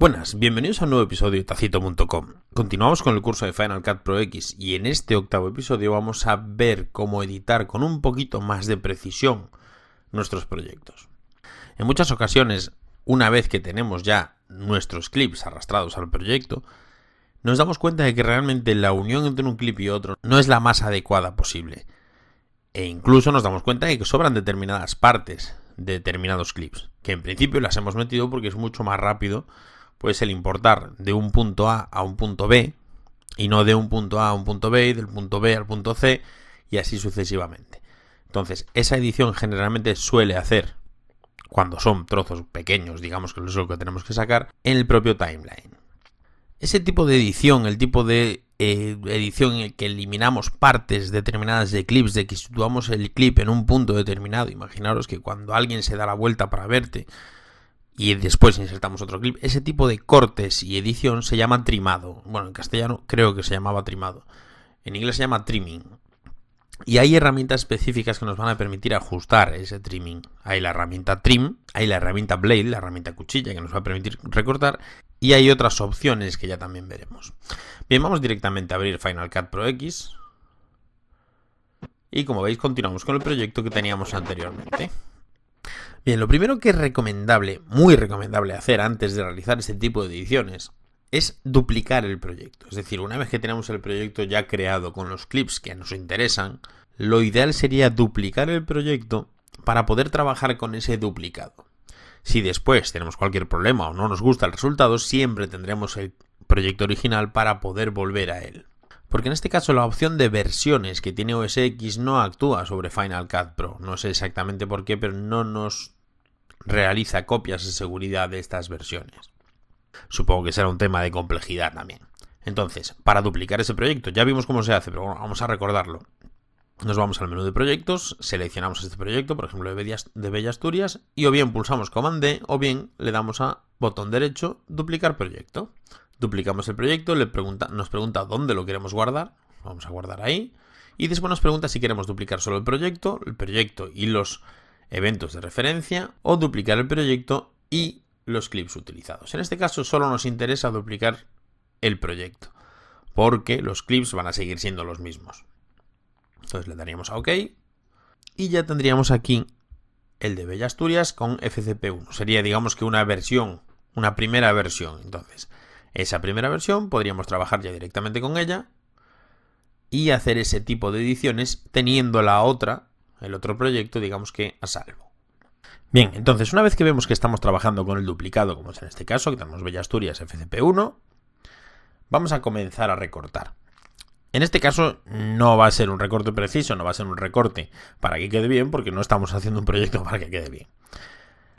Buenas, bienvenidos a un nuevo episodio de Tacito.com. Continuamos con el curso de Final Cut Pro X y en este octavo episodio vamos a ver cómo editar con un poquito más de precisión nuestros proyectos. En muchas ocasiones, una vez que tenemos ya nuestros clips arrastrados al proyecto, nos damos cuenta de que realmente la unión entre un clip y otro no es la más adecuada posible. E incluso nos damos cuenta de que sobran determinadas partes de determinados clips, que en principio las hemos metido porque es mucho más rápido pues el importar de un punto A a un punto B y no de un punto A a un punto B y del punto B al punto C y así sucesivamente. Entonces, esa edición generalmente suele hacer cuando son trozos pequeños, digamos que es lo que tenemos que sacar, en el propio timeline. Ese tipo de edición, el tipo de edición en el que eliminamos partes determinadas de clips, de que situamos el clip en un punto determinado, imaginaros que cuando alguien se da la vuelta para verte y después insertamos otro clip, ese tipo de cortes y edición se llama trimado. Bueno, en castellano creo que se llamaba trimado. En inglés se llama trimming. Y hay herramientas específicas que nos van a permitir ajustar ese trimming. Hay la herramienta trim, hay la herramienta blade, la herramienta cuchilla que nos va a permitir recortar. Y hay otras opciones que ya también veremos. Bien, vamos directamente a abrir Final Cut Pro X. Y como veis, continuamos con el proyecto que teníamos anteriormente. Bien, lo primero que es recomendable, muy recomendable hacer antes de realizar este tipo de ediciones es duplicar el proyecto. Es decir, una vez que tenemos el proyecto ya creado con los clips que nos interesan, lo ideal sería duplicar el proyecto para poder trabajar con ese duplicado. Si después tenemos cualquier problema o no nos gusta el resultado, siempre tendremos el proyecto original para poder volver a él. Porque en este caso la opción de versiones que tiene OS X no actúa sobre Final Cut Pro. No sé exactamente por qué, pero no nos realiza copias de seguridad de estas versiones. Supongo que será un tema de complejidad también. Entonces, para duplicar ese proyecto, ya vimos cómo se hace, pero bueno, vamos a recordarlo. Nos vamos al menú de proyectos, seleccionamos este proyecto, por ejemplo de Bella Asturias, y o bien pulsamos Command D o bien le damos a botón derecho, duplicar proyecto. Duplicamos el proyecto, nos pregunta dónde lo queremos guardar, vamos a guardar ahí, y después nos pregunta si queremos duplicar solo el proyecto y los eventos de referencia, o duplicar el proyecto y los clips utilizados. En este caso solo nos interesa duplicar el proyecto, porque los clips van a seguir siendo los mismos. Entonces le daríamos a OK y ya tendríamos aquí el de Bella Asturias con FCP1. Sería, digamos que una primera versión. Entonces, esa primera versión podríamos trabajar ya directamente con ella y hacer ese tipo de ediciones teniendo el otro proyecto, digamos que a salvo. Bien, entonces una vez que vemos que estamos trabajando con el duplicado, como es en este caso, que tenemos Bella Asturias FCP1, vamos a comenzar a recortar. En este caso no va a ser un recorte preciso, no va a ser un recorte para que quede bien, porque no estamos haciendo un proyecto para que quede bien.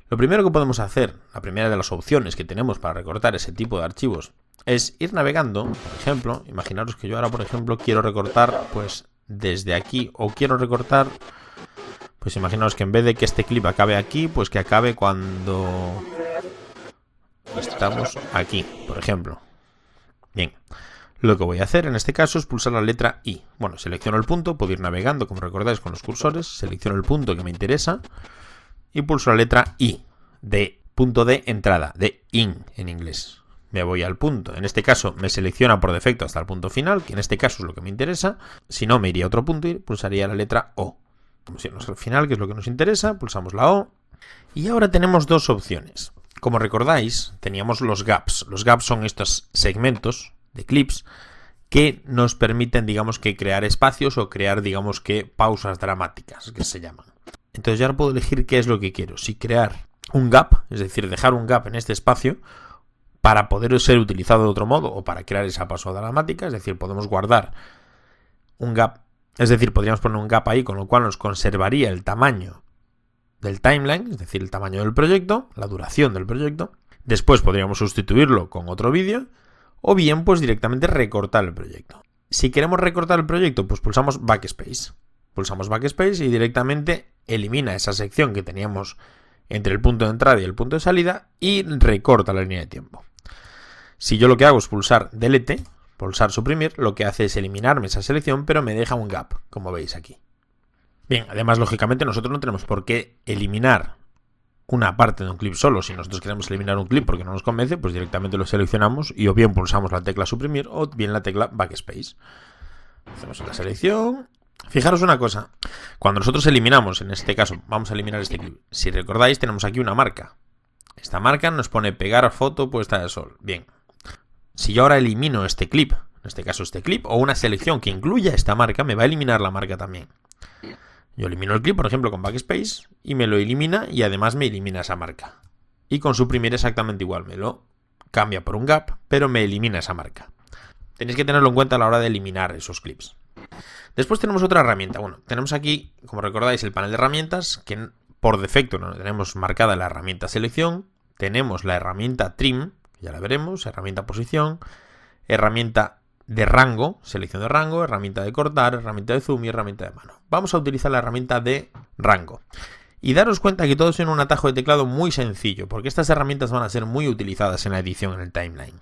Lo primero que podemos hacer, la primera de las opciones que tenemos para recortar ese tipo de archivos, es ir navegando, por ejemplo, imaginaros que yo ahora, por ejemplo, quiero recortar pues desde aquí, o quiero recortar, pues imaginaos que en vez de que este clip acabe aquí, pues que acabe cuando estamos aquí, por ejemplo. Bien. Lo que voy a hacer en este caso es pulsar la letra I. Bueno, selecciono el punto, puedo ir navegando, como recordáis, con los cursores. Selecciono el punto que me interesa y pulso la letra I, de punto de entrada, de in en inglés. Me voy al punto. En este caso me selecciona por defecto hasta el punto final, que en este caso es lo que me interesa. Si no, me iría a otro punto y pulsaría la letra O. Como si no es el final, que es lo que nos interesa, pulsamos la O. Y ahora tenemos dos opciones. Como recordáis, teníamos los gaps. Los gaps son estos segmentos de clips que nos permiten, digamos que crear espacios o crear, digamos que pausas dramáticas, que se llaman. Entonces ya ahora puedo elegir qué es lo que quiero. Si crear un gap, es decir, dejar un gap en este espacio para poder ser utilizado de otro modo o para crear esa pausa dramática, es decir, podemos guardar un gap, es decir, podríamos poner un gap ahí, con lo cual nos conservaría el tamaño del timeline, es decir, el tamaño del proyecto, la duración del proyecto. Después podríamos sustituirlo con otro vídeo, o bien pues directamente recortar el proyecto. Si queremos recortar el proyecto, pues pulsamos Backspace. Pulsamos Backspace y directamente elimina esa sección que teníamos entre el punto de entrada y el punto de salida y recorta la línea de tiempo. Si yo lo que hago es pulsar Delete, pulsar Suprimir, lo que hace es eliminarme esa selección, pero me deja un gap, como veis aquí. Bien, además lógicamente nosotros no tenemos por qué eliminar una parte de un clip solo. Si nosotros queremos eliminar un clip porque no nos convence, pues directamente lo seleccionamos y o bien pulsamos la tecla suprimir o bien la tecla backspace. Hacemos la selección. Fijaros una cosa, cuando nosotros eliminamos, en este caso vamos a eliminar este clip, si recordáis tenemos aquí una marca. Esta marca nos pone pegar foto puesta de sol. Bien, si yo ahora elimino este clip, en este caso este clip, o una selección que incluya esta marca, me va a eliminar la marca también. Yo elimino el clip, por ejemplo, con backspace y me lo elimina y además me elimina esa marca. Y con suprimir exactamente igual, me lo cambia por un gap, pero me elimina esa marca. Tenéis que tenerlo en cuenta a la hora de eliminar esos clips. Después tenemos otra herramienta. Bueno, tenemos aquí, como recordáis, el panel de herramientas, que por defecto no tenemos marcada la herramienta selección. Tenemos la herramienta trim, ya la veremos, herramienta posición, herramienta de rango, selección de rango, herramienta de cortar, herramienta de zoom y herramienta de mano. Vamos a utilizar la herramienta de rango. Y daros cuenta que todo es en un atajo de teclado muy sencillo, porque estas herramientas van a ser muy utilizadas en la edición en el timeline.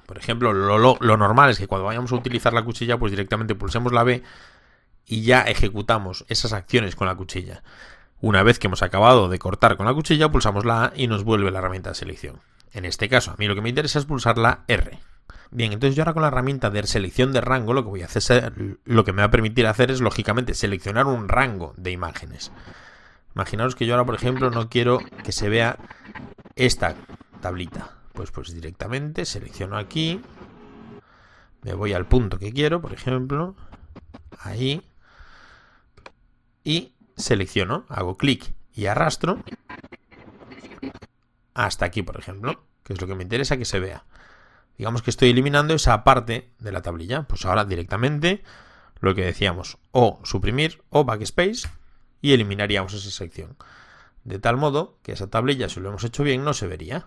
Por ejemplo, lo normal es que cuando vayamos a utilizar la cuchilla, pues directamente pulsemos la B y ya ejecutamos esas acciones con la cuchilla. Una vez que hemos acabado de cortar con la cuchilla, pulsamos la A y nos vuelve la herramienta de selección. En este caso, a mí lo que me interesa es pulsar la R. Bien, entonces yo ahora con la herramienta de selección de rango, lo que voy a hacer, lo que me va a permitir hacer es, lógicamente, seleccionar un rango de imágenes. Imaginaos que yo ahora, por ejemplo, no quiero que se vea esta tablita. Pues directamente selecciono aquí, me voy al punto que quiero, por ejemplo, ahí, y selecciono, hago clic y arrastro hasta aquí, por ejemplo, que es lo que me interesa que se vea. Digamos que estoy eliminando esa parte de la tablilla. Pues ahora directamente lo que decíamos, o suprimir o backspace, y eliminaríamos esa sección. De tal modo que esa tablilla, si lo hemos hecho bien, no se vería.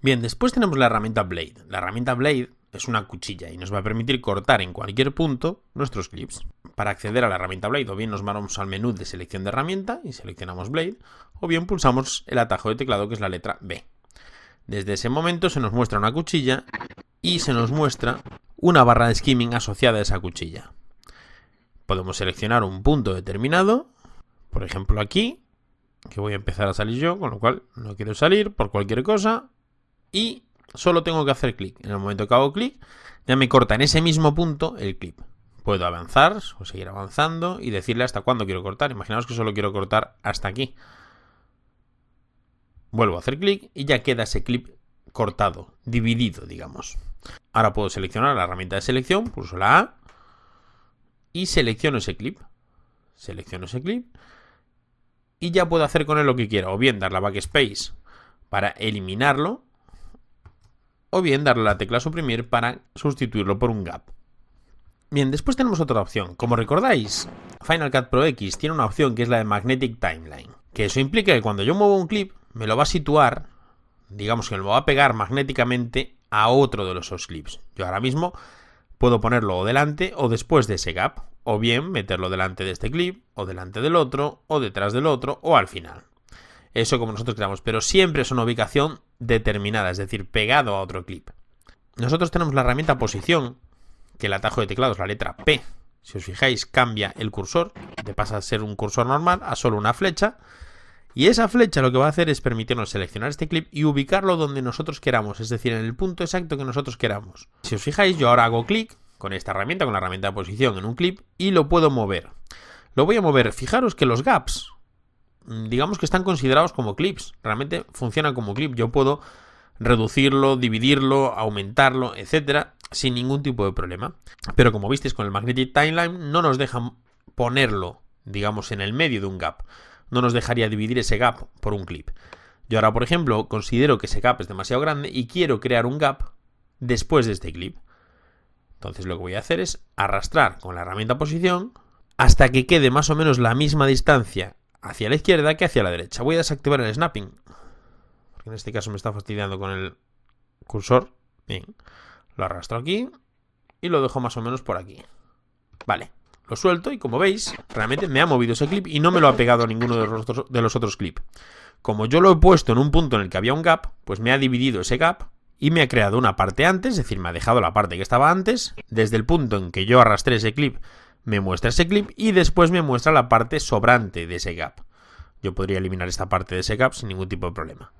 Bien, después tenemos la herramienta Blade. La herramienta Blade es una cuchilla y nos va a permitir cortar en cualquier punto nuestros clips. Para acceder a la herramienta Blade, o bien nos vamos al menú de selección de herramienta y seleccionamos Blade, o bien pulsamos el atajo de teclado que es la letra B. Desde ese momento se nos muestra una cuchilla y se nos muestra una barra de skimming asociada a esa cuchilla. Podemos seleccionar un punto determinado, por ejemplo aquí, que voy a empezar a salir yo, con lo cual no quiero salir por cualquier cosa y solo tengo que hacer clic. En el momento que hago clic ya me corta en ese mismo punto el clip. Puedo avanzar o seguir avanzando y decirle hasta cuándo quiero cortar. Imaginaos que solo quiero cortar hasta aquí. Vuelvo a hacer clic y ya queda ese clip cortado, dividido, digamos. Ahora puedo seleccionar la herramienta de selección, pulso la A y selecciono ese clip. Selecciono ese clip y ya puedo hacer con él lo que quiera, o bien darle a backspace para eliminarlo, o bien darle a la tecla suprimir para sustituirlo por un gap. Bien, después tenemos otra opción. Como recordáis, Final Cut Pro X tiene una opción que es la de Magnetic Timeline, que eso implica que cuando yo muevo un clip, me lo va a situar, digamos que me lo va a pegar magnéticamente a otro de los clips. Yo ahora mismo puedo ponerlo o delante o después de ese gap, o bien meterlo delante de este clip, o delante del otro, o detrás del otro, o al final. Eso como nosotros queramos, pero siempre es una ubicación determinada, es decir, pegado a otro clip. Nosotros tenemos la herramienta posición, que el atajo de teclado es la letra P. Si os fijáis, cambia el cursor, de pasa a ser un cursor normal a solo una flecha, y esa flecha lo que va a hacer es permitirnos seleccionar este clip y ubicarlo donde nosotros queramos, es decir, en el punto exacto que nosotros queramos. Si os fijáis, yo ahora hago clic con esta herramienta, con la herramienta de posición en un clip, y lo puedo mover. Lo voy a mover. Fijaros que los gaps, digamos que están considerados como clips, realmente funcionan como clip. Yo puedo reducirlo, dividirlo, aumentarlo, etcétera, sin ningún tipo de problema. Pero como visteis con el Magnetic Timeline no nos dejan ponerlo, digamos, en el medio de un gap. No nos dejaría dividir ese gap por un clip. Yo ahora, por ejemplo, considero que ese gap es demasiado grande y quiero crear un gap después de este clip. Entonces lo que voy a hacer es arrastrar con la herramienta posición hasta que quede más o menos la misma distancia hacia la izquierda que hacia la derecha. Voy a desactivar el snapping, porque en este caso me está fastidiando con el cursor. Bien, lo arrastro aquí y lo dejo más o menos por aquí. Vale, lo suelto y como veis, realmente me ha movido ese clip y no me lo ha pegado a ninguno de los otros clips. Como yo lo he puesto en un punto en el que había un gap, pues me ha dividido ese gap y me ha creado una parte antes, es decir, me ha dejado la parte que estaba antes. Desde el punto en que yo arrastré ese clip, me muestra ese clip y después me muestra la parte sobrante de ese gap. Yo podría eliminar esta parte de ese gap sin ningún tipo de problema.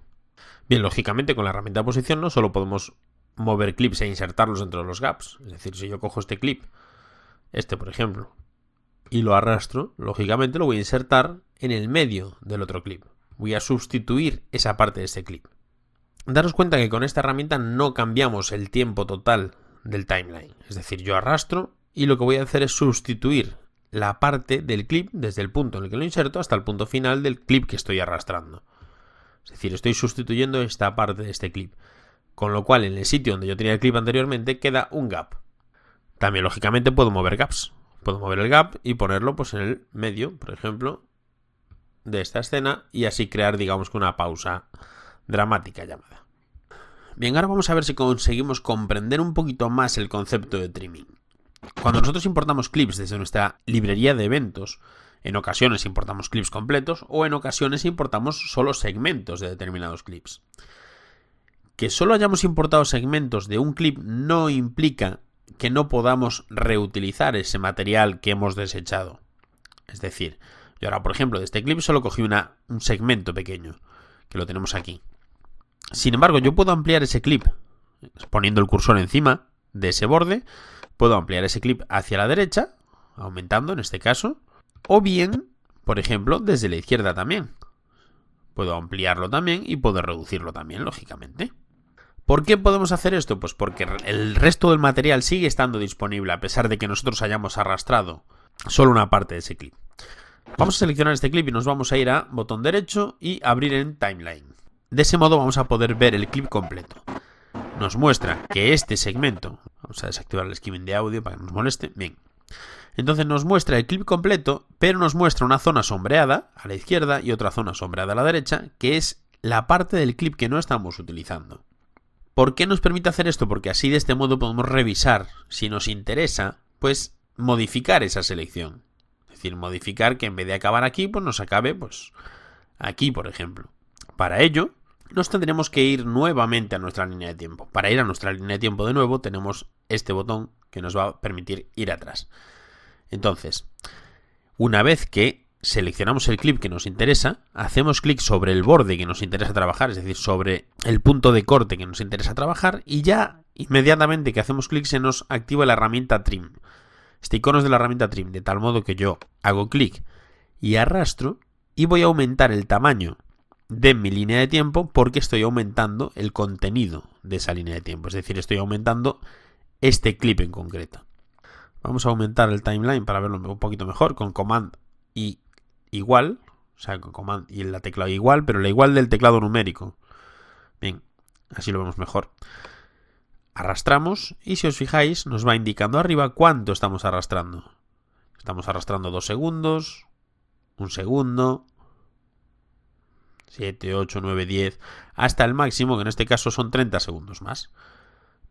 Bien, lógicamente con la herramienta de posición no solo podemos mover clips e insertarlos dentro de los gaps. Es decir, si yo cojo este clip, por ejemplo, y lo arrastro, lógicamente lo voy a insertar en el medio del otro clip. Voy a sustituir esa parte de este clip. Daros cuenta que con esta herramienta no cambiamos el tiempo total del timeline. Es decir, yo arrastro y lo que voy a hacer es sustituir la parte del clip desde el punto en el que lo inserto hasta el punto final del clip que estoy arrastrando. Es decir, estoy sustituyendo esta parte de este clip. Con lo cual, en el sitio donde yo tenía el clip anteriormente, queda un gap. También, lógicamente, puedo mover gaps. Puedo mover el gap y ponerlo pues en el medio, por ejemplo, de esta escena y así crear, digamos, que una pausa dramática llamada. Bien, ahora vamos a ver si conseguimos comprender un poquito más el concepto de trimming. Cuando nosotros importamos clips desde nuestra librería de eventos, en ocasiones importamos clips completos o en ocasiones importamos solo segmentos de determinados clips. Que solo hayamos importado segmentos de un clip no implica que no podamos reutilizar ese material que hemos desechado. Es decir, yo ahora, por ejemplo, de este clip solo cogí un segmento pequeño, que lo tenemos aquí. Sin embargo, yo puedo ampliar ese clip poniendo el cursor encima de ese borde. Puedo ampliar ese clip hacia la derecha, aumentando en este caso, o bien, por ejemplo, desde la izquierda también. Puedo ampliarlo también y puedo reducirlo también, lógicamente. ¿Por qué podemos hacer esto? Pues porque el resto del material sigue estando disponible a pesar de que nosotros hayamos arrastrado solo una parte de ese clip. Vamos a seleccionar este clip y nos vamos a ir a botón derecho y abrir en Timeline. De ese modo vamos a poder ver el clip completo. Nos muestra que este segmento, vamos a desactivar el skimming de audio para que nos moleste, bien. Entonces nos muestra el clip completo, pero nos muestra una zona sombreada a la izquierda y otra zona sombreada a la derecha, que es la parte del clip que no estamos utilizando. ¿Por qué nos permite hacer esto? Porque así de este modo podemos revisar, si nos interesa, pues modificar esa selección. Es decir, modificar que en vez de acabar aquí, pues nos acabe pues aquí, por ejemplo. Para ello, nos tendremos que ir nuevamente a nuestra línea de tiempo. Para ir a nuestra línea de tiempo de nuevo, tenemos este botón que nos va a permitir ir atrás. Entonces, una vez que seleccionamos el clip que nos interesa, hacemos clic sobre el borde que nos interesa trabajar, es decir, sobre el punto de corte que nos interesa trabajar, y ya inmediatamente que hacemos clic se nos activa la herramienta Trim. Este icono es de la herramienta Trim, de tal modo que yo hago clic y arrastro y voy a aumentar el tamaño de mi línea de tiempo porque estoy aumentando el contenido de esa línea de tiempo, es decir, estoy aumentando este clip en concreto. Vamos a aumentar el timeline para verlo un poquito mejor con Command y igual, o sea, con Command y la tecla igual, pero la igual del teclado numérico. Bien, así lo vemos mejor. Arrastramos y si os fijáis nos va indicando arriba cuánto estamos arrastrando. Estamos arrastrando 2 segundos, 1 segundo, 7, 8, 9, 10, hasta el máximo, que en este caso son 30 segundos más.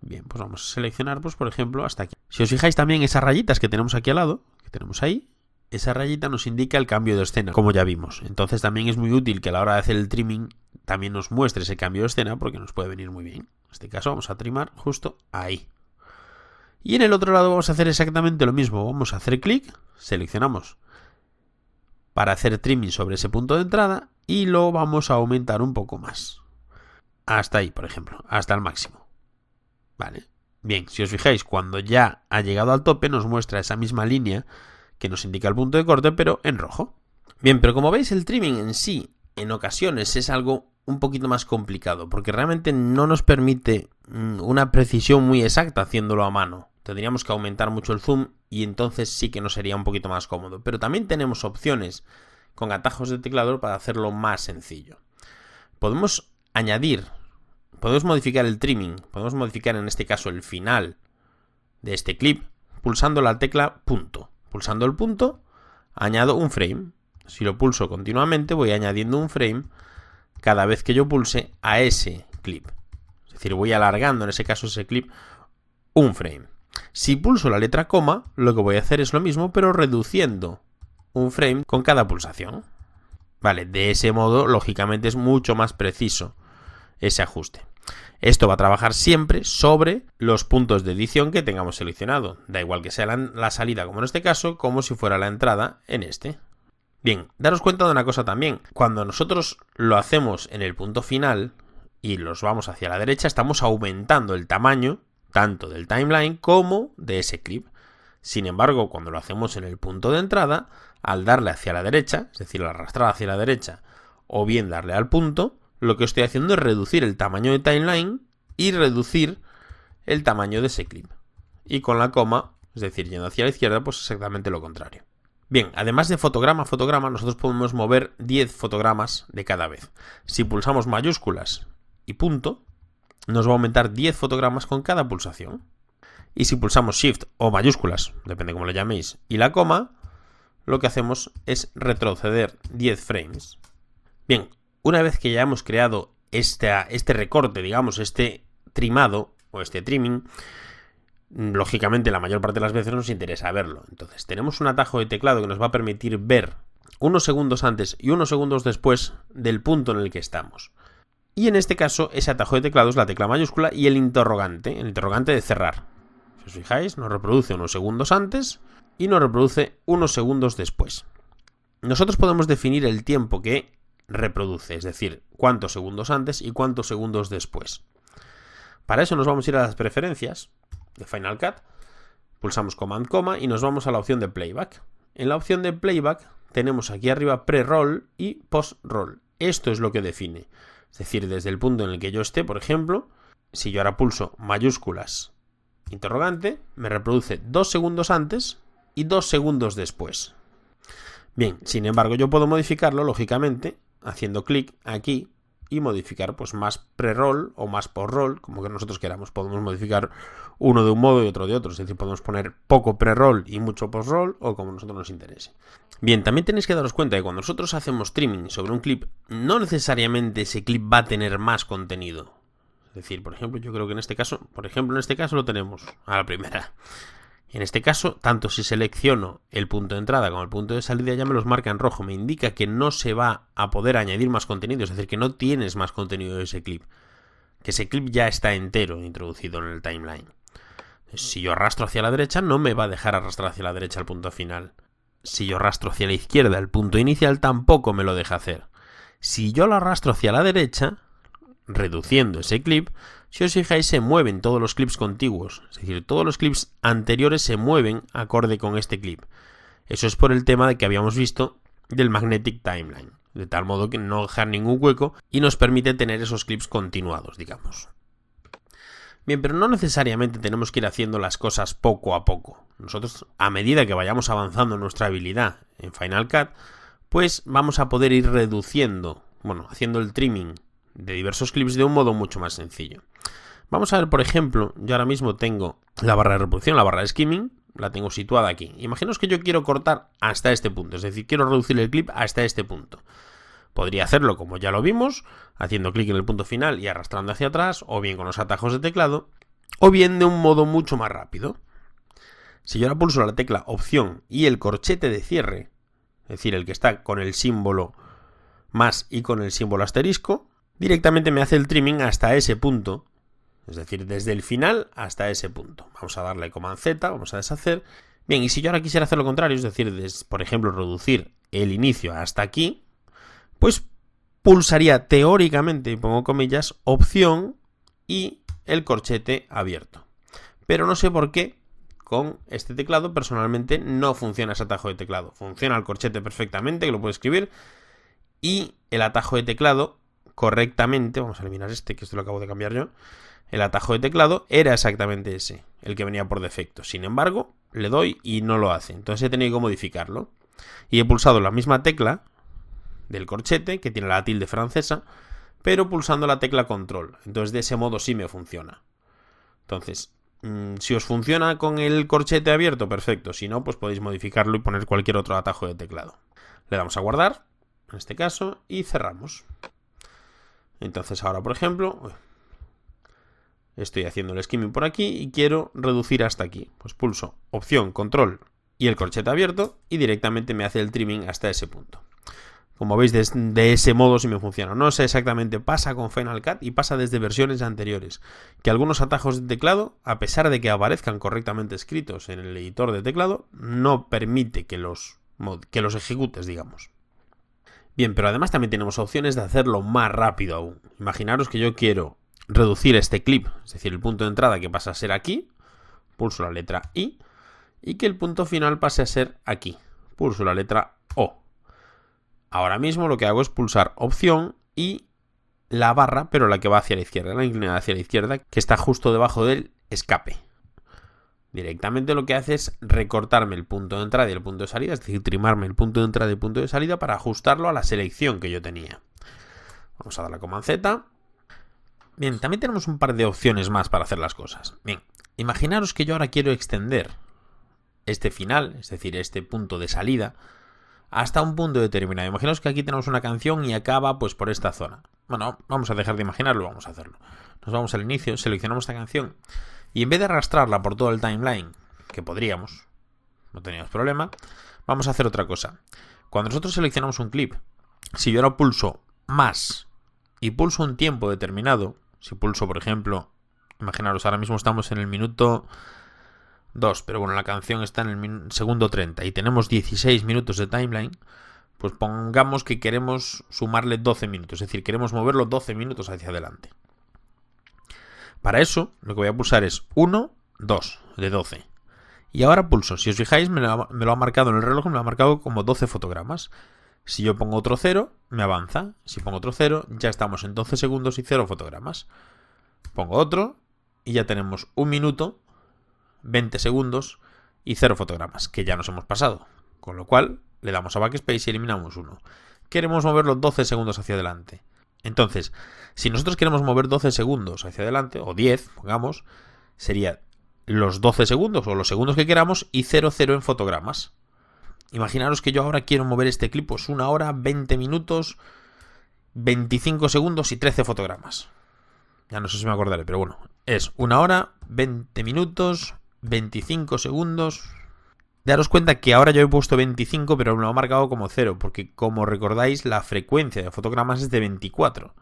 Bien, pues vamos a seleccionar, pues por ejemplo, hasta aquí. Si os fijáis también esas rayitas que tenemos aquí al lado, que tenemos ahí, esa rayita nos indica el cambio de escena, como ya vimos. Entonces también es muy útil que a la hora de hacer el trimming también nos muestre ese cambio de escena porque nos puede venir muy bien. En este caso vamos a trimar justo ahí. Y en el otro lado vamos a hacer exactamente lo mismo. Vamos a hacer clic, seleccionamos para hacer trimming sobre ese punto de entrada y lo vamos a aumentar un poco más. Hasta ahí, por ejemplo, hasta el máximo. Vale. Bien, si os fijáis, cuando ya ha llegado al tope nos muestra esa misma línea que nos indica el punto de corte, pero en rojo. Bien, pero como veis el trimming en sí, en ocasiones es algo un poquito más complicado, porque realmente no nos permite una precisión muy exacta haciéndolo a mano. Tendríamos que aumentar mucho el zoom y entonces sí que nos sería un poquito más cómodo. Pero también tenemos opciones con atajos de teclado para hacerlo más sencillo. Podemos modificar el trimming, podemos modificar en este caso el final de este clip pulsando la tecla punto. Pulsando el punto, añado un frame. Si lo pulso continuamente, voy añadiendo un frame cada vez que yo pulse a ese clip. Es decir, voy alargando en ese caso ese clip un frame. Si pulso la letra coma, lo que voy a hacer es lo mismo, pero reduciendo un frame con cada pulsación. Vale, de ese modo, lógicamente, es mucho más preciso ese ajuste. Esto va a trabajar siempre sobre los puntos de edición que tengamos seleccionado. Da igual que sea la salida, como en este caso, como si fuera la entrada en este. Bien, daros cuenta de una cosa también. Cuando nosotros lo hacemos en el punto final y los vamos hacia la derecha, estamos aumentando el tamaño tanto del timeline como de ese clip. Sin embargo, cuando lo hacemos en el punto de entrada, al darle hacia la derecha, es decir, al arrastrar hacia la derecha o bien darle al punto, lo que estoy haciendo es reducir el tamaño de timeline y reducir el tamaño de ese clip. Y con la coma, es decir, yendo hacia la izquierda, pues exactamente lo contrario. Bien, además de fotograma a fotograma, nosotros podemos mover 10 fotogramas de cada vez. Si pulsamos mayúsculas y punto, nos va a aumentar 10 fotogramas con cada pulsación. Y si pulsamos Shift o mayúsculas, depende cómo lo llaméis, y la coma, lo que hacemos es retroceder 10 frames. Bien, una vez que ya hemos creado este recorte, digamos, este trimado o este trimming, lógicamente la mayor parte de las veces nos interesa verlo. Entonces tenemos un atajo de teclado que nos va a permitir ver unos segundos antes y unos segundos después del punto en el que estamos. Y en este caso ese atajo de teclado es la tecla mayúscula y el interrogante de cerrar. Si os fijáis, nos reproduce unos segundos antes y nos reproduce unos segundos después. Nosotros podemos definir el tiempo que reproduce, es decir, cuántos segundos antes y cuántos segundos después. Para eso nos vamos a ir a las preferencias de Final Cut, pulsamos Command, coma y nos vamos a la opción de Playback. En la opción de Playback tenemos aquí arriba Pre-Roll y Post-Roll. Esto es lo que define. Es decir, desde el punto en el que yo esté, por ejemplo, si yo ahora pulso mayúsculas, interrogante, me reproduce 2 segundos antes y 2 segundos después. Bien, sin embargo, yo puedo modificarlo, lógicamente, haciendo clic aquí y modificar pues más pre-roll o más post-roll, como que nosotros queramos. Podemos modificar uno de un modo y otro de otro, es decir, podemos poner poco pre-roll y mucho post-roll o como a nosotros nos interese. Bien, también tenéis que daros cuenta que cuando nosotros hacemos trimming sobre un clip, no necesariamente ese clip va a tener más contenido. Es decir, por ejemplo, yo creo que en este caso lo tenemos a la primera. En este caso, tanto si selecciono el punto de entrada como el punto de salida ya me los marca en rojo. Me indica que no se va a poder añadir más contenido, es decir, que no tienes más contenido de ese clip. Que ese clip ya está entero introducido en el timeline. Si yo arrastro hacia la derecha, no me va a dejar arrastrar hacia la derecha al punto final. Si yo arrastro hacia la izquierda el punto inicial, tampoco me lo deja hacer. Si yo lo arrastro hacia la derecha, reduciendo ese clip, si os fijáis se mueven todos los clips contiguos, es decir, todos los clips anteriores se mueven acorde con este clip. Eso es por el tema de que habíamos visto del Magnetic Timeline, de tal modo que no dejar ningún hueco y nos permite tener esos clips continuados, digamos. Bien, pero no necesariamente tenemos que ir haciendo las cosas poco a poco. Nosotros, a medida que vayamos avanzando en nuestra habilidad en Final Cut, pues vamos a poder ir reduciendo, haciendo el trimming de diversos clips de un modo mucho más sencillo. Vamos a ver, por ejemplo, yo ahora mismo tengo la barra de reproducción, la barra de skimming, la tengo situada aquí. Imaginaos que yo quiero cortar hasta este punto, es decir, quiero reducir el clip hasta este punto. Podría hacerlo como ya lo vimos, haciendo clic en el punto final y arrastrando hacia atrás, o bien con los atajos de teclado, o bien de un modo mucho más rápido. Si yo ahora pulso la tecla opción y el corchete de cierre, es decir, el que está con el símbolo más y con el símbolo asterisco, directamente me hace el trimming hasta ese punto, es decir, desde el final hasta ese punto. Vamos a darle Command Z, vamos a deshacer. Bien, y si yo ahora quisiera hacer lo contrario, es decir, por ejemplo, reducir el inicio hasta aquí, pues pulsaría teóricamente, y pongo comillas, opción y el corchete abierto. Pero no sé por qué con este teclado personalmente no funciona ese atajo de teclado. Funciona el corchete perfectamente, que lo puedo escribir, y el atajo de teclado correctamente, vamos a eliminar este, que esto lo acabo de cambiar yo, el atajo de teclado era exactamente ese, el que venía por defecto. Sin embargo, le doy y no lo hace. Entonces he tenido que modificarlo. Y he pulsado la misma tecla del corchete, que tiene la tilde francesa, pero pulsando la tecla control. Entonces de ese modo sí me funciona. Entonces, si os funciona con el corchete abierto, perfecto. Si no, pues podéis modificarlo y poner cualquier otro atajo de teclado. Le damos a guardar, en este caso, y cerramos. Entonces ahora, por ejemplo, estoy haciendo el skimming por aquí y quiero reducir hasta aquí. Pues pulso opción, control y el corchete abierto y directamente me hace el trimming hasta ese punto. Como veis, de ese modo sí me funciona. No sé exactamente, pasa con Final Cut y pasa desde versiones anteriores. Que algunos atajos de teclado, a pesar de que aparezcan correctamente escritos en el editor de teclado, no permite que los que los ejecutes, digamos. Bien, pero además también tenemos opciones de hacerlo más rápido aún. Imaginaros que yo quiero reducir este clip, es decir, el punto de entrada que pasa a ser aquí, pulso la letra I, y que el punto final pase a ser aquí, pulso la letra O. Ahora mismo lo que hago es pulsar opción y la barra, pero la que va hacia la izquierda, la inclinada hacia la izquierda, que está justo debajo del escape. Directamente lo que hace es recortarme el punto de entrada y el punto de salida, es decir, trimarme el punto de entrada y el punto de salida para ajustarlo a la selección que yo tenía. Vamos a darle a Command Z. Bien, también tenemos un par de opciones más para hacer las cosas. Bien, imaginaros que yo ahora quiero extender este final, es decir, este punto de salida, hasta un punto determinado. Imaginaos que aquí tenemos una canción y acaba pues por esta zona. Bueno, vamos a dejar de imaginarlo, vamos a hacerlo. Nos vamos al inicio, seleccionamos esta canción y en vez de arrastrarla por todo el timeline, que podríamos, no teníamos problema, vamos a hacer otra cosa. Cuando nosotros seleccionamos un clip, si yo ahora pulso más y pulso un tiempo determinado, si pulso, por ejemplo, imaginaros, ahora mismo estamos en el minuto 2, pero bueno, la canción está en el segundo 30 y tenemos 16 minutos de timeline, pues pongamos que queremos sumarle 12 minutos, es decir, queremos moverlo 12 minutos hacia adelante. Para eso, lo que voy a pulsar es 1, 2, de 12. Y ahora pulso, si os fijáis, me lo ha marcado en el reloj, me lo ha marcado como 12 fotogramas. Si yo pongo otro 0, me avanza. Si pongo otro 0, ya estamos en 12 segundos y 0 fotogramas. Pongo otro y ya tenemos 1 minuto, 20 segundos y 0 fotogramas, que ya nos hemos pasado. Con lo cual, le damos a Backspace y eliminamos uno. Queremos moverlo 12 segundos hacia adelante. Entonces, si nosotros queremos mover 12 segundos hacia adelante, o 10, pongamos, sería los 12 segundos o los segundos que queramos y 0, 0 en fotogramas. Imaginaros que yo ahora quiero mover este clip, pues 1 hora, 20 minutos, 25 segundos y 13 fotogramas. Ya no sé si me acordaré, pero bueno, es 1 hora, 20 minutos, 25 segundos. Daros cuenta que ahora yo he puesto 25, pero me lo ha marcado como 0, porque como recordáis, la frecuencia de fotogramas es de 24.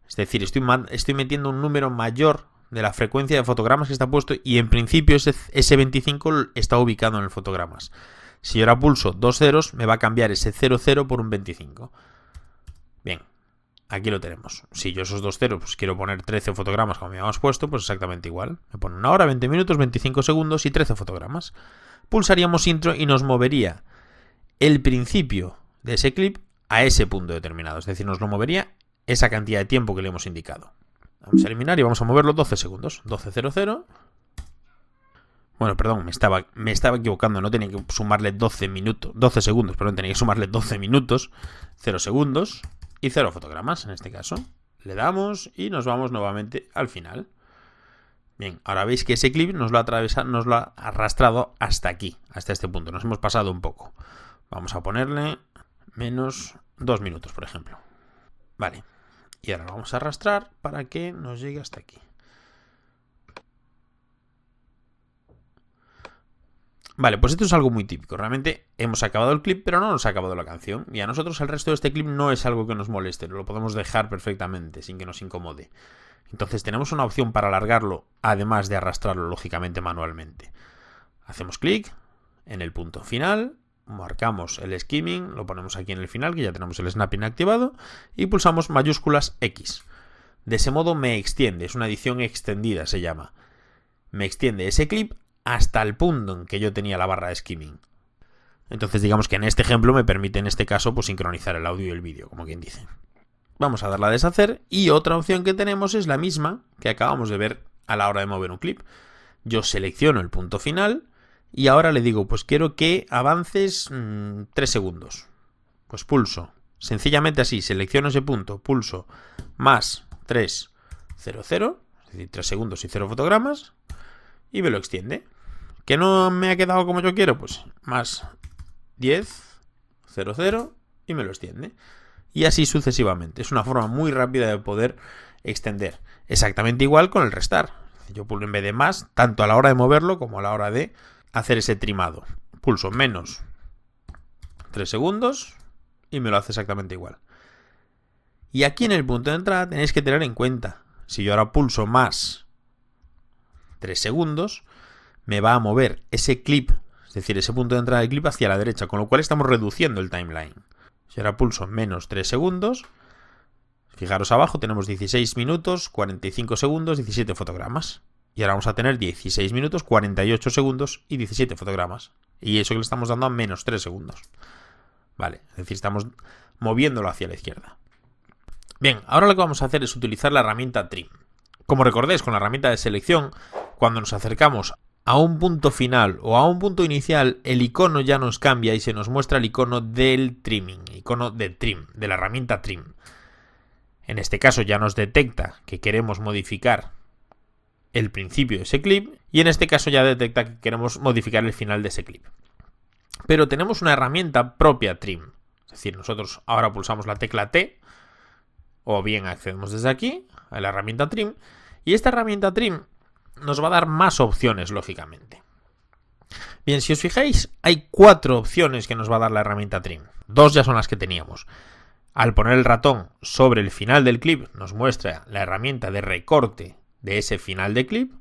Es decir, estoy metiendo un número mayor de la frecuencia de fotogramas que está puesto y en principio ese 25 está ubicado en el fotogramas. Si yo ahora pulso 2 ceros, me va a cambiar ese 00 por un 25. Bien, aquí lo tenemos. Si yo esos 2 ceros pues quiero poner 13 fotogramas como habíamos puesto, pues exactamente igual. Me pone 1 hora, 20 minutos, 25 segundos y 13 fotogramas. Pulsaríamos intro y nos movería el principio de ese clip a ese punto determinado. Es decir, nos lo movería esa cantidad de tiempo que le hemos indicado. Vamos a eliminar y vamos a moverlo 12 segundos. 12.00. Bueno, perdón, me estaba equivocando. No tenía que sumarle 12 segundos, perdón, tenía que sumarle 12 minutos, 0 segundos y 0 fotogramas en este caso. Le damos y nos vamos nuevamente al final. Bien, ahora veis que ese clip nos lo ha arrastrado hasta aquí, hasta este punto. Nos hemos pasado un poco. Vamos a ponerle menos 2 minutos, por ejemplo. Vale. Y ahora lo vamos a arrastrar para que nos llegue hasta aquí. Vale, pues esto es algo muy típico. Realmente hemos acabado el clip, pero no nos ha acabado la canción. Y a nosotros el resto de este clip no es algo que nos moleste. Lo podemos dejar perfectamente, sin que nos incomode. Entonces tenemos una opción para alargarlo, además de arrastrarlo, lógicamente, manualmente. Hacemos clic en el punto final, marcamos el skimming, lo ponemos aquí en el final, que ya tenemos el snapping activado, y pulsamos mayúsculas X. De ese modo me extiende, es una edición extendida, se llama. Me extiende ese clip hasta el punto en que yo tenía la barra de skimming. Entonces digamos que en este ejemplo me permite en este caso pues sincronizar el audio y el vídeo, como quien dice. Vamos a darle a deshacer y otra opción que tenemos es la misma que acabamos de ver a la hora de mover un clip. Yo selecciono el punto final y ahora le digo, pues quiero que avances 3 segundos. Pues pulso, sencillamente así, selecciono ese punto, pulso más 3, 0, 0, es decir, 3 segundos y 0 fotogramas y me lo extiende. ¿Que no me ha quedado como yo quiero? Pues más 10, 0, 0 y me lo extiende. Y así sucesivamente. Es una forma muy rápida de poder extender. Exactamente igual con el restar. Yo pulso en vez de más, tanto a la hora de moverlo como a la hora de hacer ese trimado. Pulso menos 3 segundos y me lo hace exactamente igual. Y aquí en el punto de entrada tenéis que tener en cuenta, si yo ahora pulso más 3 segundos, me va a mover ese clip es decir, ese punto de entrada del clip hacia la derecha, con lo cual estamos reduciendo el timeline. Si ahora pulso menos 3 segundos, fijaros abajo, tenemos 16 minutos, 45 segundos, 17 fotogramas. Y ahora vamos a tener 16 minutos, 48 segundos y 17 fotogramas. Y eso que le estamos dando a menos 3 segundos. Vale, es decir, estamos moviéndolo hacia la izquierda. Bien, ahora lo que vamos a hacer es utilizar la herramienta Trim. Como recordéis, con la herramienta de selección, cuando nos acercamos a un punto final o a un punto inicial, el icono ya nos cambia y se nos muestra el icono del trimming, icono de Trim, de la herramienta Trim. En este caso ya nos detecta que queremos modificar el principio de ese clip y en este caso ya detecta que queremos modificar el final de ese clip. Pero tenemos una herramienta propia Trim, es decir, nosotros ahora pulsamos la tecla T o bien accedemos desde aquí a la herramienta Trim y esta herramienta Trim nos va a dar más opciones, lógicamente. Bien, si os fijáis, hay 4 opciones que nos va a dar la herramienta Trim. 2 ya son las que teníamos. Al poner el ratón sobre el final del clip nos muestra la herramienta de recorte de ese final de clip.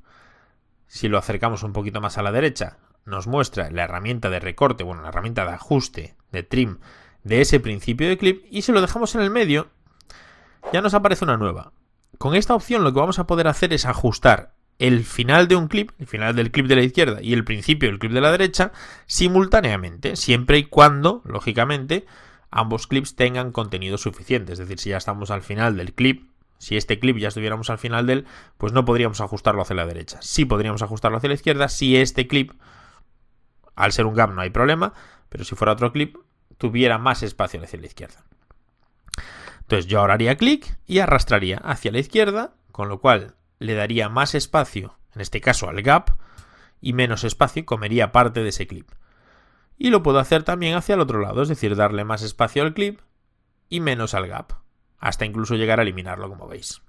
Si lo acercamos un poquito más a la derecha, nos muestra la herramienta de recorte, bueno, la herramienta de ajuste, de trim, de ese principio de clip. Y si lo dejamos en el medio, ya nos aparece una nueva. Con esta opción lo que vamos a poder hacer es ajustar el final de un clip, el final del clip de la izquierda y el principio del clip de la derecha, simultáneamente, siempre y cuando, lógicamente, ambos clips tengan contenido suficiente. Es decir, si ya estamos al final del clip, si este clip ya estuviéramos al final de él, pues no podríamos ajustarlo hacia la derecha. Sí podríamos ajustarlo hacia la izquierda si este clip, al ser un gap no hay problema, pero si fuera otro clip, tuviera más espacio hacia la izquierda. Entonces yo ahora haría clic y arrastraría hacia la izquierda, con lo cual le daría más espacio, en este caso al gap, y menos espacio y comería parte de ese clip. Y lo puedo hacer también hacia el otro lado, es decir, darle más espacio al clip y menos al gap, hasta incluso llegar a eliminarlo, como veis.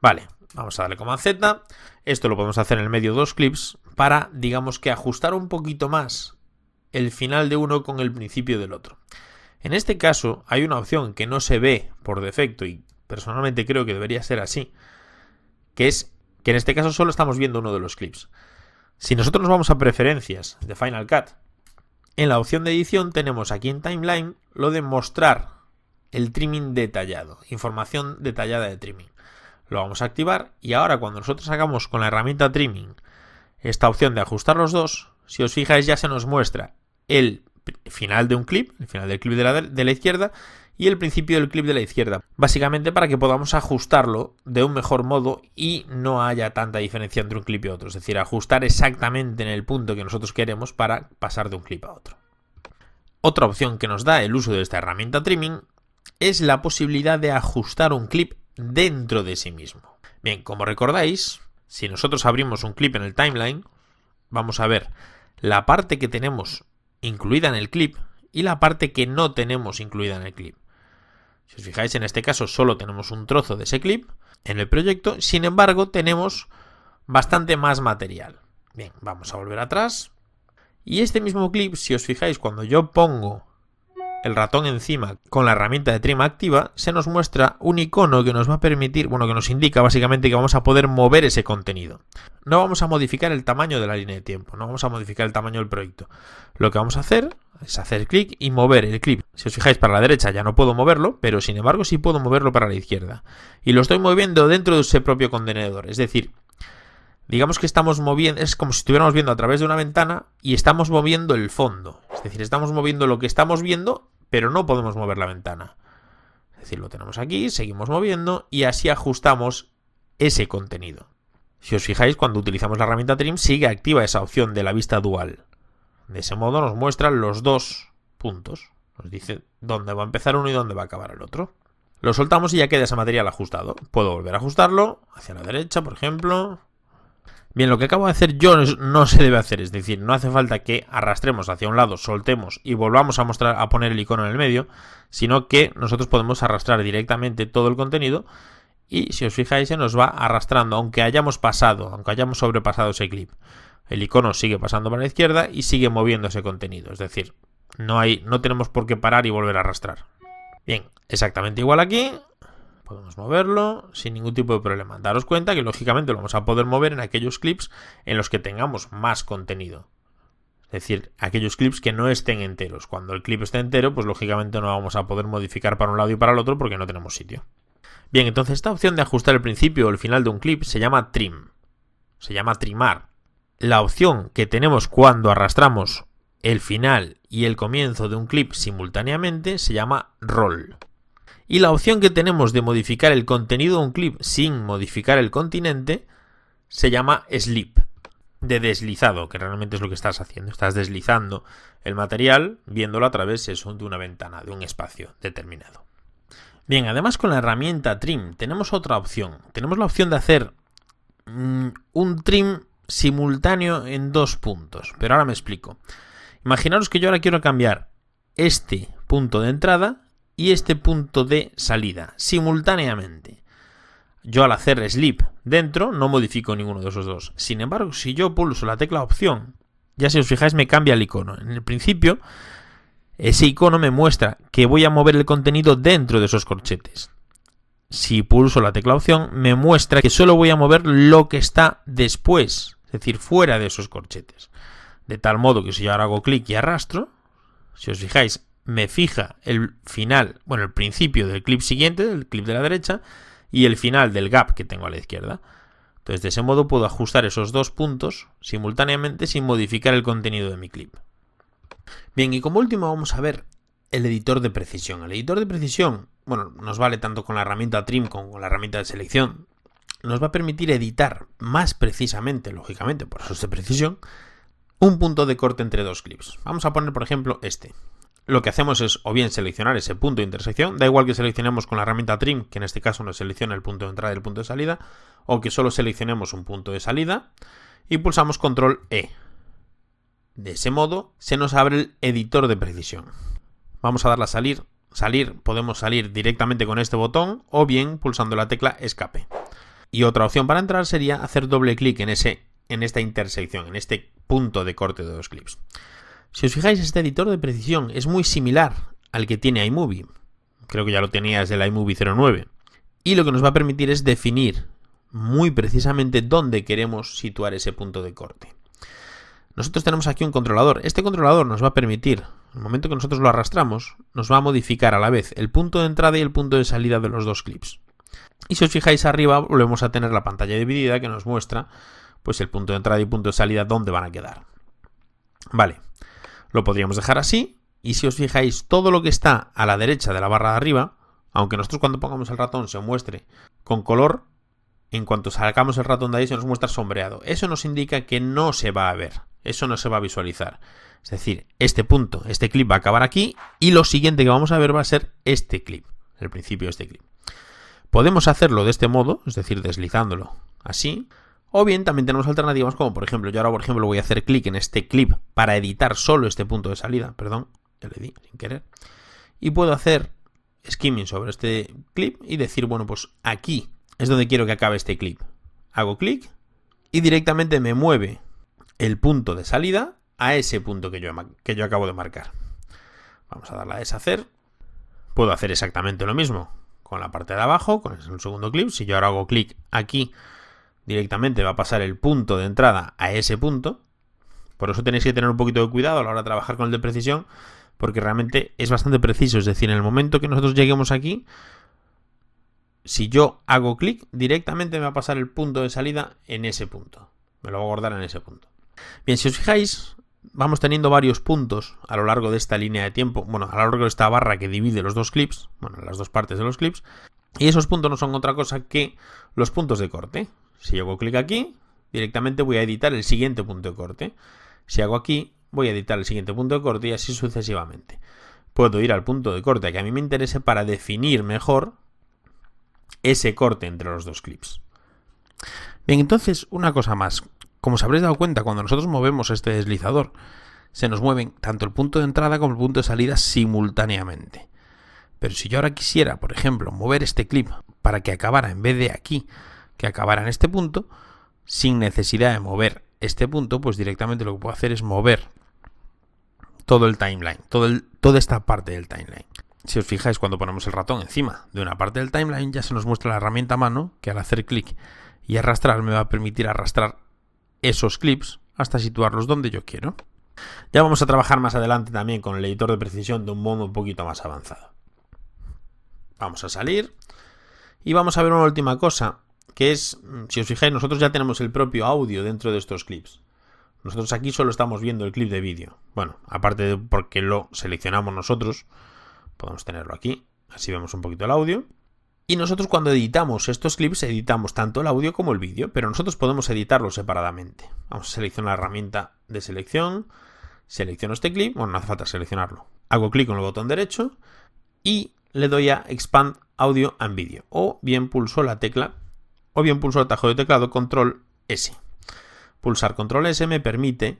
Vale, vamos a darle Command Z. Esto lo podemos hacer en el medio de 2 clips para, digamos que, ajustar un poquito más el final de uno con el principio del otro. En este caso hay una opción que no se ve por defecto y personalmente creo que debería ser así, que es que en este caso solo estamos viendo uno de los clips. Si nosotros nos vamos a preferencias de Final Cut, en la opción de edición tenemos aquí en Timeline lo de mostrar el trimming detallado, información detallada de trimming. Lo vamos a activar y ahora cuando nosotros hagamos con la herramienta Trimming esta opción de ajustar los dos, si os fijáis ya se nos muestra el final de un clip, el final del clip de la izquierda y el principio del clip de la izquierda. Básicamente para que podamos ajustarlo de un mejor modo y no haya tanta diferencia entre un clip y otro. Es decir, ajustar exactamente en el punto que nosotros queremos para pasar de un clip a otro. Otra opción que nos da el uso de esta herramienta Trimming es la posibilidad de ajustar un clip dentro de sí mismo. Bien, como recordáis, si nosotros abrimos un clip en el timeline, vamos a ver la parte que tenemos incluida en el clip y la parte que no tenemos incluida en el clip. Si os fijáis, en este caso solo tenemos un trozo de ese clip en el proyecto, sin embargo tenemos bastante más material. Bien, vamos a volver atrás. Y este mismo clip, si os fijáis, cuando yo pongo el ratón encima con la herramienta de trim activa, se nos muestra un icono que nos va a permitir, bueno, que nos indica básicamente que vamos a poder mover ese contenido. No vamos a modificar el tamaño de la línea de tiempo, no vamos a modificar el tamaño del proyecto. Lo que vamos a hacer es hacer clic y mover el clip. Si os fijáis, para la derecha ya no puedo moverlo, pero sin embargo sí puedo moverlo para la izquierda. Y lo estoy moviendo dentro de ese propio contenedor, es decir, digamos que estamos moviendo, es como si estuviéramos viendo a través de una ventana y estamos moviendo el fondo. Es decir, estamos moviendo lo que estamos viendo, pero no podemos mover la ventana. Es decir, lo tenemos aquí, seguimos moviendo y así ajustamos ese contenido. Si os fijáis, cuando utilizamos la herramienta Trim sigue activa esa opción de la vista dual. De ese modo nos muestra los dos puntos. Nos dice dónde va a empezar uno y dónde va a acabar el otro. Lo soltamos y ya queda ese material ajustado. Puedo volver a ajustarlo hacia la derecha, por ejemplo. Bien, lo que acabo de hacer yo no se debe hacer, es decir, no hace falta que arrastremos hacia un lado, soltemos y volvamos a poner el icono en el medio, sino que nosotros podemos arrastrar directamente todo el contenido y si os fijáis se nos va arrastrando, aunque hayamos sobrepasado ese clip. El icono sigue pasando para la izquierda y sigue moviendo ese contenido, es decir, no tenemos por qué parar y volver a arrastrar. Bien, exactamente igual aquí. Podemos moverlo sin ningún tipo de problema. Daros cuenta que lógicamente lo vamos a poder mover en aquellos clips en los que tengamos más contenido. Es decir, aquellos clips que no estén enteros. Cuando el clip esté entero, pues lógicamente no vamos a poder modificar para un lado y para el otro porque no tenemos sitio. Bien, entonces esta opción de ajustar el principio o el final de un clip se llama trim. Se llama trimar. La opción que tenemos cuando arrastramos el final y el comienzo de un clip simultáneamente se llama roll. Y la opción que tenemos de modificar el contenido de un clip sin modificar el continente se llama slip, de deslizado, que realmente es lo que estás haciendo. Estás deslizando el material viéndolo a través de una ventana, de un espacio determinado. Bien, además con la herramienta trim tenemos otra opción. Tenemos la opción de hacer un trim simultáneo en 2 puntos. Pero ahora me explico. Imaginaros que yo ahora quiero cambiar este punto de entrada y este punto de salida simultáneamente. Yo al hacer slip dentro no modifico ninguno de esos dos. Sin embargo, si yo pulso la tecla opción, ya si os fijáis me cambia el icono. En el principio, ese icono me muestra que voy a mover el contenido dentro de esos corchetes. Si pulso la tecla opción, me muestra que solo voy a mover lo que está después, es decir, fuera de esos corchetes. De tal modo que si yo ahora hago clic y arrastro, si os fijáis, me fija el final, bueno, el principio del clip siguiente, del clip de la derecha, y el final del gap que tengo a la izquierda. Entonces, de ese modo puedo ajustar esos 2 puntos simultáneamente sin modificar el contenido de mi clip. Bien, y como último vamos a ver el editor de precisión. El editor de precisión, bueno, nos vale tanto con la herramienta trim como con la herramienta de selección. Nos va a permitir editar más precisamente, lógicamente, por eso es de precisión, un punto de corte entre 2 clips. Vamos a poner, por ejemplo, este. Lo que hacemos es o bien seleccionar ese punto de intersección, da igual que seleccionemos con la herramienta trim, que en este caso nos selecciona el punto de entrada y el punto de salida, o que solo seleccionemos un punto de salida y pulsamos control E. De ese modo se nos abre el editor de precisión. Vamos a darle a salir. Podemos salir directamente con este botón o bien pulsando la tecla escape. Y otra opción para entrar sería hacer doble clic en esta intersección, en este punto de corte de 2 clips. Si os fijáis, este editor de precisión es muy similar al que tiene iMovie. Creo que ya lo tenía desde el iMovie 09. Y lo que nos va a permitir es definir muy precisamente dónde queremos situar ese punto de corte. Nosotros tenemos aquí un controlador. Este controlador nos va a permitir, en el momento que nosotros lo arrastramos, nos va a modificar a la vez el punto de entrada y el punto de salida de los 2 clips. Y si os fijáis arriba, volvemos a tener la pantalla dividida que nos muestra pues el punto de entrada y punto de salida dónde van a quedar. Vale. Lo podríamos dejar así, y si os fijáis, todo lo que está a la derecha de la barra de arriba, aunque nosotros cuando pongamos el ratón se muestre con color, en cuanto sacamos el ratón de ahí se nos muestra sombreado. Eso nos indica que no se va a ver, eso no se va a visualizar. Es decir, este punto, este clip va a acabar aquí, y lo siguiente que vamos a ver va a ser este clip, el principio de este clip. Podemos hacerlo de este modo, es decir, deslizándolo así. O bien también tenemos alternativas como por ejemplo, yo ahora por ejemplo voy a hacer clic en este clip para editar solo este punto de salida, perdón, ya le di sin querer, y puedo hacer skimming sobre este clip y decir, bueno, pues aquí es donde quiero que acabe este clip. Hago clic y directamente me mueve el punto de salida a ese punto que yo acabo de marcar. Vamos a darle a deshacer. Puedo hacer exactamente lo mismo con la parte de abajo, con el segundo clip. Si yo ahora hago clic aquí, directamente va a pasar el punto de entrada a ese punto. Por eso tenéis que tener un poquito de cuidado a la hora de trabajar con el de precisión, porque realmente es bastante preciso. Es decir, en el momento que nosotros lleguemos aquí, si yo hago clic, directamente me va a pasar el punto de salida en ese punto. Me lo voy a guardar en ese punto. Bien, si os fijáis, vamos teniendo varios puntos a lo largo de esta línea de tiempo, bueno, a lo largo de esta barra que divide los 2 clips, bueno, las 2 partes de los clips, y esos puntos no son otra cosa que los puntos de corte. Si yo hago clic aquí, directamente voy a editar el siguiente punto de corte. Si hago aquí, voy a editar el siguiente punto de corte y así sucesivamente. Puedo ir al punto de corte que a mí me interese para definir mejor ese corte entre los 2 clips. Bien, entonces una cosa más. Como os habréis dado cuenta, cuando nosotros movemos este deslizador, se nos mueven tanto el punto de entrada como el punto de salida simultáneamente. Pero si yo ahora quisiera, por ejemplo, mover este clip para que acabara en vez de aquí, que acabara en este punto, sin necesidad de mover este punto, pues directamente lo que puedo hacer es mover todo el timeline, toda esta parte del timeline. Si os fijáis, cuando ponemos el ratón encima de una parte del timeline, ya se nos muestra la herramienta a mano, que al hacer clic y arrastrar me va a permitir arrastrar esos clips hasta situarlos donde yo quiero. Ya vamos a trabajar más adelante también con el editor de precisión de un modo un poquito más avanzado. Vamos a salir y vamos a ver una última cosa, que es, si os fijáis, nosotros ya tenemos el propio audio dentro de estos clips. Nosotros aquí solo estamos viendo el clip de vídeo. Bueno, aparte de porque lo seleccionamos nosotros, podemos tenerlo aquí, así vemos un poquito el audio. Y nosotros cuando editamos estos clips, editamos tanto el audio como el vídeo, pero nosotros podemos editarlo separadamente. Vamos a seleccionar la herramienta de selección, selecciono este clip, bueno, no hace falta seleccionarlo. Hago clic con el botón derecho y le doy a Expand Audio and Video, o bien pulso la tecla, o bien pulso el atajo de teclado Control S. Pulsar Control S me permite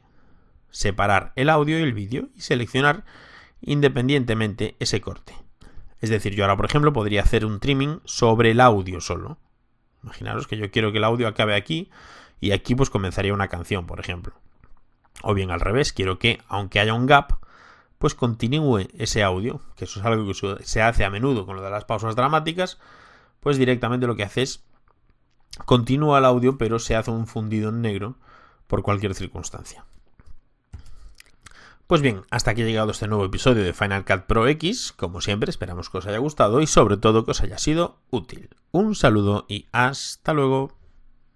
separar el audio y el vídeo y seleccionar independientemente ese corte. Es decir, yo ahora, por ejemplo, podría hacer un trimming sobre el audio solo. Imaginaros que yo quiero que el audio acabe aquí y aquí pues comenzaría una canción, por ejemplo. O bien al revés, quiero que, aunque haya un gap, pues continúe ese audio, que eso es algo que se hace a menudo con lo de las pausas dramáticas, pues directamente lo que hace es continúa el audio, pero se hace un fundido en negro por cualquier circunstancia. Pues bien, hasta aquí ha llegado este nuevo episodio de Final Cut Pro X. Como siempre, esperamos que os haya gustado y sobre todo que os haya sido útil. Un saludo y hasta luego.